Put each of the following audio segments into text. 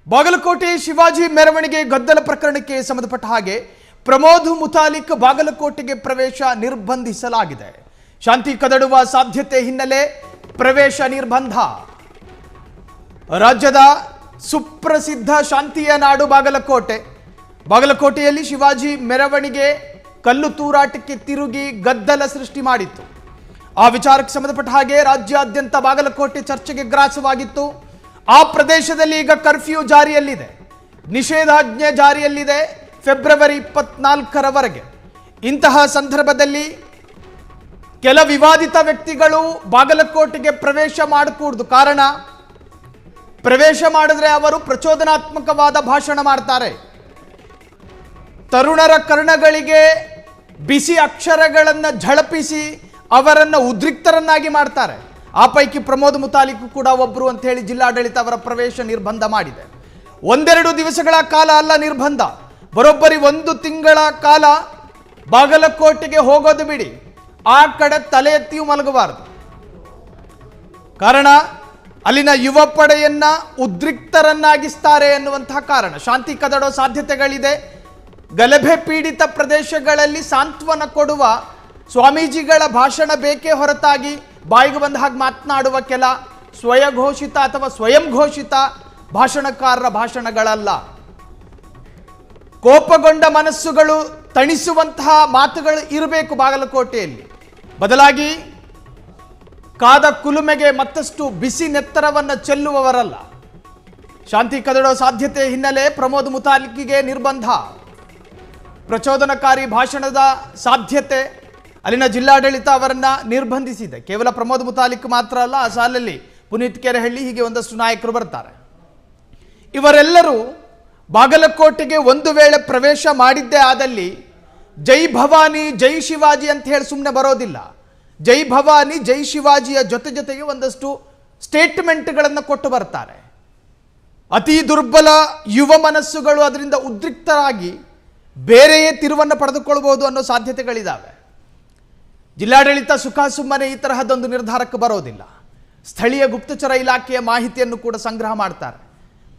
ಬಾಗಲಕೋಟೆ ಶಿವಾಜಿ ಮೆರವಣಿಗೆ ಗದ್ದಲ ಪ್ರಕರಣಕ್ಕೆ ಸಂಬಂಧಪಟ್ಟ ಹಾಗೆ ಪ್ರಮೋದ್ ಮುತಾಲಿಕ್ ಬಾಗಲಕೋಟೆಗೆ ಪ್ರವೇಶ ನಿರ್ಬಂಧಿಸಲಾಗಿದೆ. ಶಾಂತಿ ಕದಡುವ ಸಾಧ್ಯತೆ ಹಿನ್ನೆಲೆ ಪ್ರವೇಶ ನಿರ್ಬಂಧ. ರಾಜ್ಯದ ಸುಪ್ರಸಿದ್ಧ ಶಾಂತಿಯ ನಾಡು ಬಾಗಲಕೋಟೆಯಲ್ಲಿ ಶಿವಾಜಿ ಮೆರವಣಿಗೆ ಕಲ್ಲು ತೂರಾಟಕ್ಕೆ ತಿರುಗಿ ಗದ್ದಲ ಸೃಷ್ಟಿ ಮಾಡಿತ್ತು. ಆ ವಿಚಾರಕ್ಕೆ ಸಂಬಂಧಪಟ್ಟ ಹಾಗೆ ರಾಜ್ಯಾದ್ಯಂತ ಬಾಗಲಕೋಟೆ ಚರ್ಚೆಗೆ ಗ್ರಾಸವಾಗಿತ್ತು. ಆ ಪ್ರದೇಶದಲ್ಲಿ ಈಗ ಕರ್ಫ್ಯೂ ಜಾರಿಯಲ್ಲಿದೆ, ನಿಷೇಧಾಜ್ಞೆ ಜಾರಿಯಲ್ಲಿದೆ ಫೆಬ್ರವರಿ 24ರವರೆಗೆ. ಇಂತಹ ಸಂದರ್ಭದಲ್ಲಿ ಕೆಲ ವಿವಾದಿತ ವ್ಯಕ್ತಿಗಳು ಬಾಗಲಕೋಟೆಗೆ ಪ್ರವೇಶ ಮಾಡಕೂಡದು. ಕಾರಣ, ಪ್ರವೇಶ ಮಾಡಿದ್ರೆ ಅವರು ಪ್ರಚೋದನಾತ್ಮಕವಾದ ಭಾಷಣ ಮಾಡ್ತಾರೆ, ತರುಣರ ಕರ್ಣಗಳಿಗೆ ಬಿಸಿ ಅಕ್ಷರಗಳನ್ನು ಝಳಪಿಸಿ ಅವರನ್ನು ಉದ್ರಿಕ್ತರನ್ನಾಗಿ ಮಾಡ್ತಾರೆ. ಆ ಪೈಕಿ ಪ್ರಮೋದ್ ಮುತಾಲಿಕ್ ಕೂಡ ಒಬ್ಬರು ಅಂತ ಹೇಳಿ ಜಿಲ್ಲಾಡಳಿತ ಅವರ ಪ್ರವೇಶ ನಿರ್ಬಂಧ ಮಾಡಿದೆ. ಒಂದೆರಡು ದಿವಸಗಳ ಕಾಲ ಅಲ್ಲ ನಿರ್ಬಂಧ, ಬರೋಬ್ಬರಿ 1 ತಿಂಗಳ ಕಾಲ ಬಾಗಲಕೋಟೆಗೆ ಹೋಗೋದು ಬಿಡಿ, ಆ ಕಡೆ ತಲೆ ಎತ್ತಿಯೂ ಮಲಗಬಾರದು. ಕಾರಣ, ಅಲ್ಲಿನ ಯುವ ಪಡೆಯನ್ನ ಉದ್ರಿಕ್ತರನ್ನಾಗಿಸ್ತಾರೆ ಎನ್ನುವಂತಹ ಕಾರಣ. ಶಾಂತಿ ಕದಡೋ ಸಾಧ್ಯತೆಗಳಿದೆ. ಗಲಭೆ ಪೀಡಿತ ಪ್ರದೇಶಗಳಲ್ಲಿ ಸಾಂತ್ವನ ಕೊಡುವ ಸ್ವಾಮೀಜಿಗಳ ಭಾಷಣ ಬೇಕೇ ಹೊರತಾಗಿ ಬಾಯಿಗೆ ಬಂದ ಹಾಗೆ ಮಾತನಾಡುವ ಕೆಲ ಸ್ವಯಘೋಷಿತ ಅಥವಾ ಸ್ವಯಂ ಘೋಷಿತ ಭಾಷಣಕಾರರ ಭಾಷಣಗಳಲ್ಲ. ಕೋಪಗೊಂಡ ಮನಸ್ಸುಗಳು ತಣಿಸುವಂತಹ ಮಾತುಗಳು ಇರಬೇಕು ಬಾಗಲಕೋಟೆಯಲ್ಲಿ. ಬದಲಾಗಿ ಕಾದ ಕುಲುಮೆಗೆ ಮತ್ತಷ್ಟು ಬಿಸಿ ನೆತ್ತರವನ್ನು ಚೆಲ್ಲುವವರಲ್ಲ. ಶಾಂತಿ ಕದಡೋ ಸಾಧ್ಯತೆ ಹಿನ್ನೆಲೆ ಪ್ರಮೋದ್ ಮುತಾಲಿಕ್ಗೆ ನಿರ್ಬಂಧ. ಪ್ರಚೋದನಕಾರಿ ಭಾಷಣದ ಸಾಧ್ಯತೆ, ಅಲ್ಲಿನ ಜಿಲ್ಲಾಡಳಿತ ಅವರನ್ನ ನಿರ್ಬಂಧಿಸಿದೆ. ಕೇವಲ ಪ್ರಮೋದ್ ಮುತಾಲಿಕ್ ಮಾತ್ರ ಅಲ್ಲ, ಆ ಸಾಲಲ್ಲಿ ಪುನೀತ್ ಕೆರೆಹಳ್ಳಿ, ಹೀಗೆ ಒಂದಷ್ಟು ನಾಯಕರು ಬರ್ತಾರೆ. ಇವರೆಲ್ಲರೂ ಬಾಗಲಕೋಟೆಗೆ ಒಂದು ವೇಳೆ ಪ್ರವೇಶ ಮಾಡಿದ್ದೇ ಆದಲ್ಲಿ ಜೈ ಭವಾನಿ ಜೈ ಶಿವಾಜಿ ಅಂತ ಹೇಳಿ ಸುಮ್ಮನೆ ಬರೋದಿಲ್ಲ. ಜೈ ಭವಾನಿ ಜೈ ಶಿವಾಜಿಯ ಜೊತೆಗೆ ಒಂದಷ್ಟು ಸ್ಟೇಟ್ಮೆಂಟ್ಗಳನ್ನು ಕೊಟ್ಟು ಬರ್ತಾರೆ. ಅತಿ ದುರ್ಬಲ ಯುವ ಮನಸ್ಸುಗಳು ಅದರಿಂದ ಉದ್ರಿಕ್ತರಾಗಿ ಬೇರೆಯೇ ತಿರುವನ್ನು ಪಡೆದುಕೊಳ್ಬಹುದು ಅನ್ನೋ ಸಾಧ್ಯತೆಗಳಿದ್ದಾವೆ. ಜಿಲ್ಲಾಡಳಿತ ಸುಮ್ಮನೆ ಈ ತರಹದೊಂದು ನಿರ್ಧಾರಕ್ಕೆ ಬರೋದಿಲ್ಲ. ಸ್ಥಳೀಯ ಗುಪ್ತಚರ ಇಲಾಖೆಯ ಮಾಹಿತಿಯನ್ನು ಕೂಡ ಸಂಗ್ರಹ ಮಾಡ್ತಾರೆ.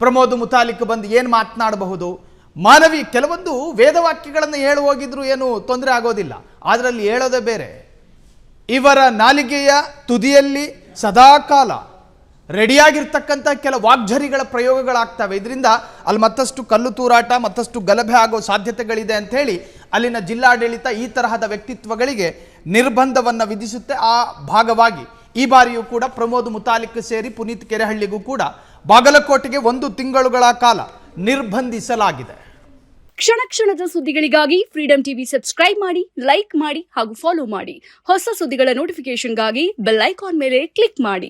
ಪ್ರಮೋದ್ ಮುತಾಲಿಕ್ ಬಂದು ಏನು ಮಾತನಾಡಬಹುದು, ಮಾನವಿ ಕೆಲವೊಂದು ವೇದವಾಕ್ಯಗಳನ್ನು ಹೇಳಿ ಹೋಗಿದ್ರು ಏನು ತೊಂದರೆ ಆಗೋದಿಲ್ಲ. ಅದರಲ್ಲಿ ಹೇಳೋದೇ ಬೇರೆ. ಇವರ ನಾಲಿಗೆಯ ತುದಿಯಲ್ಲಿ ಸದಾಕಾಲ ರೆಡಿಯಾಗಿರ್ತಕ್ಕಂಥ ಕೆಲ ವಾಗ್ಝರಿಗಳ ಪ್ರಯೋಗಗಳಾಗ್ತವೆ. ಇದರಿಂದ ಅಲ್ಲಿ ಮತ್ತಷ್ಟು ಕಲ್ಲು ತೂರಾಟ, ಮತ್ತಷ್ಟು ಗಲಭೆ ಆಗೋ ಸಾಧ್ಯತೆಗಳಿದೆ ಅಂತ ಹೇಳಿ ಅಲ್ಲಿನ ಜಿಲ್ಲಾಡಳಿತ ಈ ತರಹದ ವ್ಯಕ್ತಿತ್ವಗಳಿಗೆ ನಿರ್ಬಂಧವನ್ನು ವಿಧಿಸುತ್ತೆ. ಆ ಭಾಗವಾಗಿ ಈ ಬಾರಿಯೂ ಕೂಡ ಪ್ರಮೋದ್ ಮುತಾಲಿಕ್ ಸೇರಿ ಪುನೀತ್ ಕೆರೆಹಳ್ಳಿಗೂ ಕೂಡ ಬಾಗಲಕೋಟೆಗೆ 1 ತಿಂಗಳುಗಳ ಕಾಲ ನಿರ್ಬಂಧಿಸಲಾಗಿದೆ. ಕ್ಷಣ ಕ್ಷಣದ ಸುದ್ದಿಗಳಿಗಾಗಿ ಫ್ರೀಡಂ ಟಿವಿ ಸಬ್ಸ್ಕ್ರೈಬ್ ಮಾಡಿ, ಲೈಕ್ ಮಾಡಿ ಹಾಗೂ ಫಾಲೋ ಮಾಡಿ. ಹೊಸ ಸುದ್ದಿಗಳ ನೋಟಿಫಿಕೇಶನ್ಗಾಗಿ ಬೆಲ್ ಐಕಾನ್ ಮೇಲೆ ಕ್ಲಿಕ್ ಮಾಡಿ.